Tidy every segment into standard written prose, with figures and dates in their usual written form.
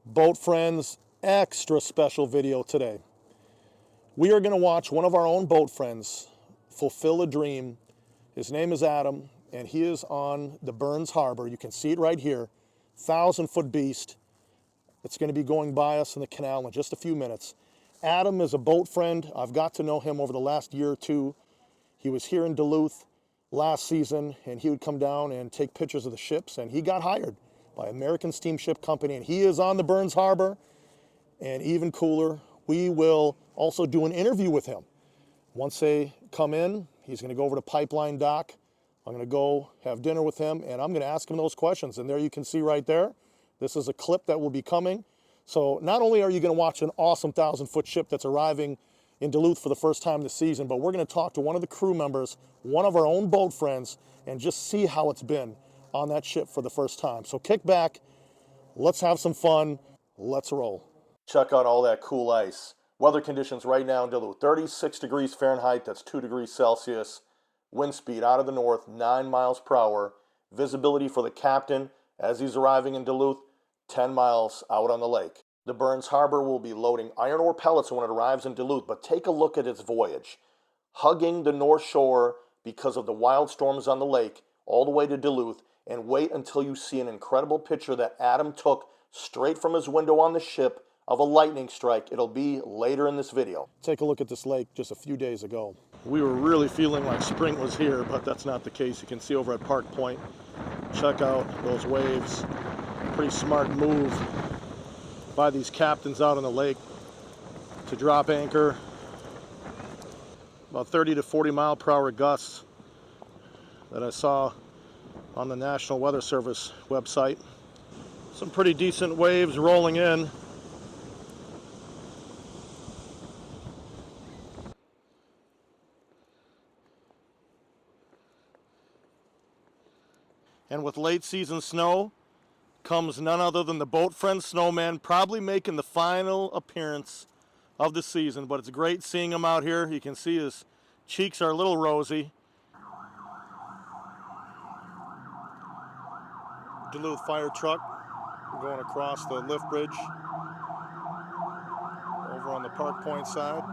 Boat friends, extra special video today. We are going to watch one of our own boat friends fulfill a dream. His name is Adam, and he is on the Burns Harbor. You can see it right here, 1,000-foot beast. It's going to be going by us in the canal in just a few minutes. Adam is a boat friend. I've got to know him over the last year or two. He was here in Duluth last season, and he would come down and take pictures of the ships, and he got hired by American Steamship Company, and he is on the Burns Harbor. And even cooler, we will also do an interview with him. Once they come in, he's going to go over to Pipeline Dock. I'm going to go have dinner with him, and I'm going to ask him those questions. And there you can see right there, this is a clip that will be coming. So not only are you going to watch an awesome 1,000-foot ship that's arriving in Duluth for the first time this season, but we're going to talk to one of the crew members, one of our own boat friends, and just see how it's been on that ship for the first time. So kick back, let's have some fun, let's roll. Check out all that cool ice. Weather conditions right now in Duluth, 36 degrees Fahrenheit, that's 2 degrees Celsius. Wind speed out of the north, 9 miles per hour. Visibility for the captain as he's arriving in Duluth, 10 miles out on the lake. The Burns Harbor will be loading iron ore pellets when it arrives in Duluth, but take a look at its voyage. Hugging the north shore because of the wild storms on the lake all the way to Duluth, and wait until you see an incredible picture that Adam took straight from his window on the ship of a lightning strike. It'll be later in this video. Take a look at this lake just a few days ago. We were really feeling like spring was here, but that's not the case. You can see over at Park Point. Check out those waves. Pretty smart move by these captains out on the lake to drop anchor. About 30 to 40 mile per hour gusts that I saw on the National Weather Service website. Some pretty decent waves rolling in. And with late season snow comes none other than the boat friend snowman, probably making the final appearance of the season. But it's great seeing him out here. You can see his cheeks are a little rosy. Duluth fire truck going across the lift bridge over on the Park Point side.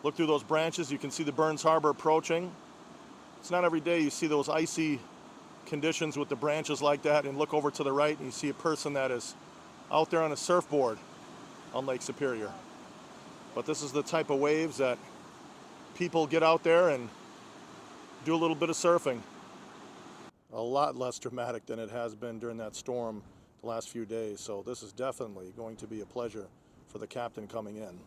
Look through those branches, you can see the Burns Harbor approaching. It's not every day you see those icy conditions with the branches like that, and look over to the right and you see a person that is out there on a surfboard on Lake Superior. But this is the type of waves that people get out there and do a little bit of surfing. A lot less dramatic than it has been during that storm the last few days, so this is definitely going to be a pleasure for the captain coming in.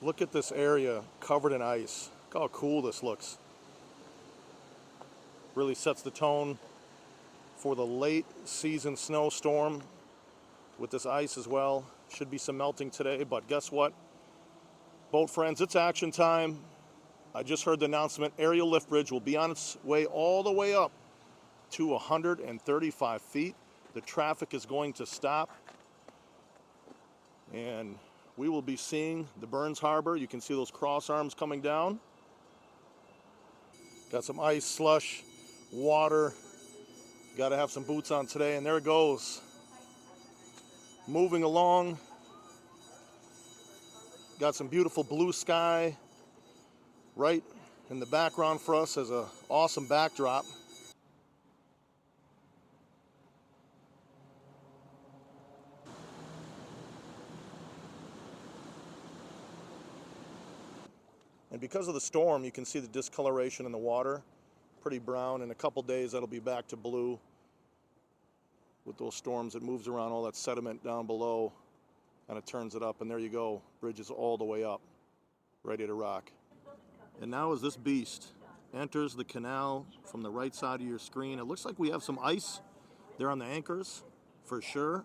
Look at this area covered in ice. Look how cool this looks. Really sets the tone for the late season snowstorm with this ice as well. Should be some melting today, but guess what? Boat friends, it's action time. I just heard the announcement, Aerial Lift Bridge will be on its way all the way up to 135 feet. The traffic is going to stop, and we will be seeing the Burns Harbor. You can see those cross arms coming down. Got some ice, slush, water. Got to have some boots on today, and there it goes. Moving along. Got some beautiful blue sky right in the background for us as an awesome backdrop. And because of the storm, you can see the discoloration in the water, pretty brown. In a couple days, that'll be back to blue. With those storms, it moves around all that sediment down below, and it turns it up, and there you go. Bridge is all the way up, ready to rock. And now as this beast enters the canal from the right side of your screen, it looks like we have some ice there on the anchors, for sure.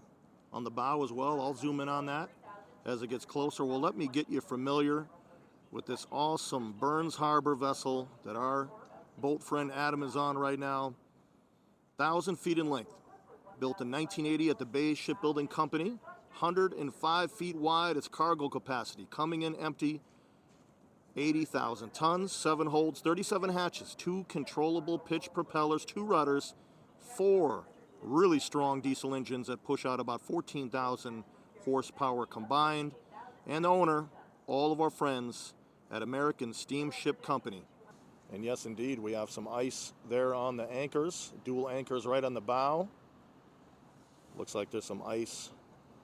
On the bow as well. I'll zoom in on that as it gets closer. Well, let me get you familiar with this awesome Burns Harbor vessel that our boat friend Adam is on right now. 1,000 feet in length. Built in 1980 at the Bay Shipbuilding Company. 105 feet wide, its cargo capacity. Coming in empty, 80,000 tons, 7 holds, 37 hatches, 2 controllable pitch propellers, 2 rudders, 4 really strong diesel engines that push out about 14,000 horsepower combined. And the owner, all of our friends at American Steamship Company. And yes, indeed, we have some ice there on the anchors, dual anchors right on the bow. Looks like there's some ice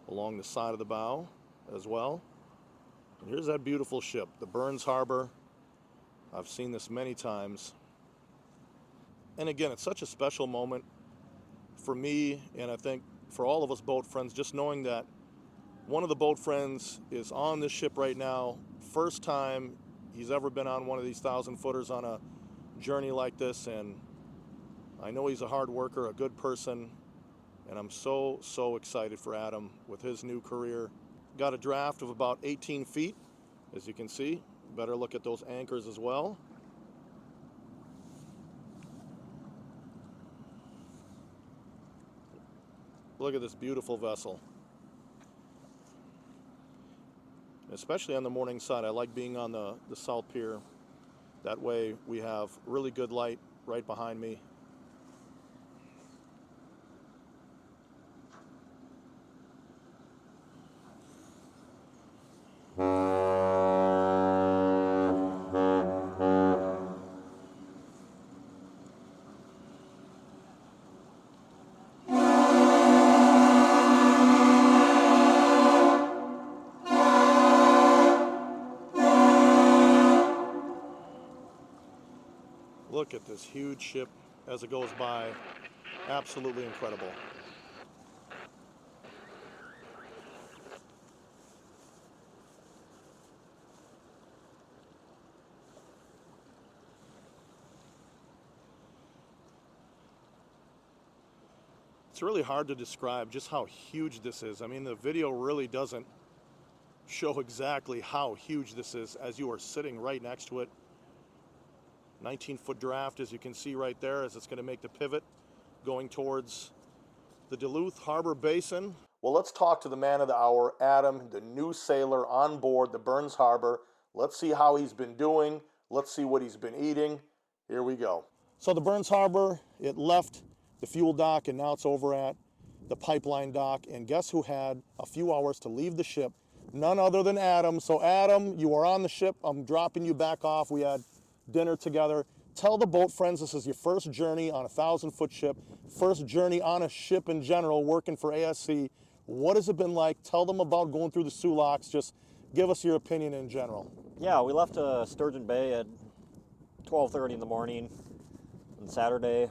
along the side of the bow as well. And here's that beautiful ship, the Burns Harbor. I've seen this many times. And again, it's such a special moment for me, and I think for all of us boat friends, just knowing that one of the boat friends is on this ship right now. First time he's ever been on one of these 1,000-footers on a journey like this, and I know he's a hard worker, a good person, and I'm so excited for Adam with his new career. Got a draft of about 18 feet, as you can see. Better look at those anchors as well. Look at this beautiful vessel. Especially on the morning side, I like being on the South Pier. That way we have really good light right behind me. Look at this huge ship as it goes by. Absolutely incredible. It's really hard to describe just how huge this is. I mean, the video really doesn't show exactly how huge this is as you are sitting right next to it. 19-foot draft, as you can see right there, as it's going to make the pivot going towards the Duluth Harbor Basin. Well, let's talk to the man of the hour, Adam, the new sailor on board the Burns Harbor. Let's see how he's been doing. Let's see what he's been eating. Here we go. So the Burns Harbor, it left the fuel dock, and now it's over at the pipeline dock. And guess who had a few hours to leave the ship? None other than Adam. So Adam, you are on the ship. I'm dropping you back off. We had dinner together. Tell the boat friends this is your first journey on a 1,000-foot ship, first journey on a ship in general, working for ASC. What has it been like? Tell them about going through the Soo Locks. Just give us your opinion in general. Yeah, we left Sturgeon Bay at 12:30 in the morning on Saturday,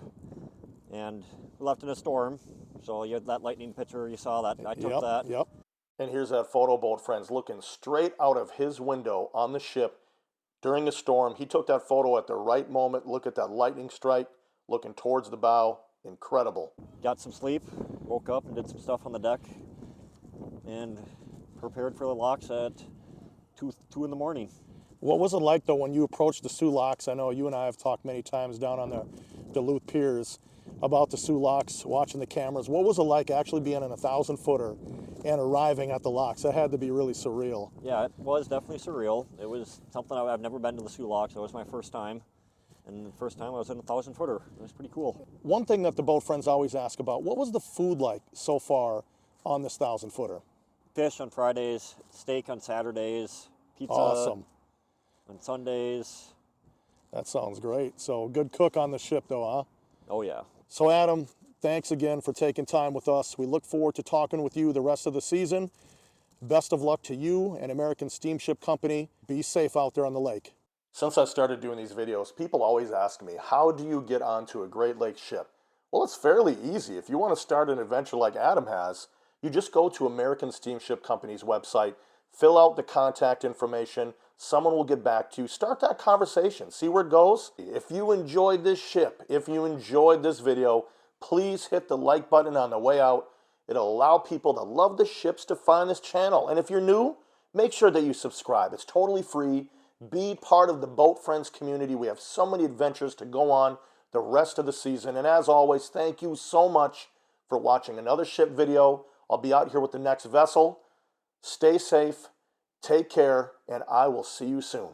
and we left in a storm. So you had that lightning picture, you saw that. I took that. Yep. And here's that photo, boat friends, looking straight out of his window on the ship during the storm. He took that photo at the right moment. Look at that lightning strike, looking towards the bow. Incredible. Got some sleep, woke up and did some stuff on the deck, and prepared for the locks at 2 in the morning. What was it like, though, when you approached the Soo Locks? I know you and I have talked many times down on the Duluth piers about the Soo Locks, watching the cameras. What was it like actually being in a 1,000-footer and arriving at the locks? That had to be really surreal. Yeah, it was definitely surreal. It was something I've never been to the Soo Locks. It was my first time. And the first time I was in a 1,000-footer. It was pretty cool. One thing that the boat friends always ask about, what was the food like so far on this 1,000-footer? Fish on Fridays, steak on Saturdays, pizza Awesome. on Sundays. That sounds great. So good cook on the ship, though, huh? Oh, yeah. So, Adam, thanks again for taking time with us. We look forward to talking with you the rest of the season. Best of luck to you and American Steamship Company. Be safe out there on the lake. Since I started doing these videos, people always ask me, how do you get onto a Great Lakes ship? Well, it's fairly easy. If you want to start an adventure like Adam has, you just go to American Steamship Company's website, fill out the contact information, someone will get back to you, start that conversation, see where it goes. If you enjoyed this ship, if you enjoyed this video, please hit the like button on the way out. It'll allow people that love the ships to find this channel. And if you're new, make sure that you subscribe. It's totally free. Be part of the Boat Friends community. We have so many adventures to go on the rest of the season. And as always, thank you so much for watching another ship video. I'll be out here with the next vessel. Stay safe, take care, and I will see you soon.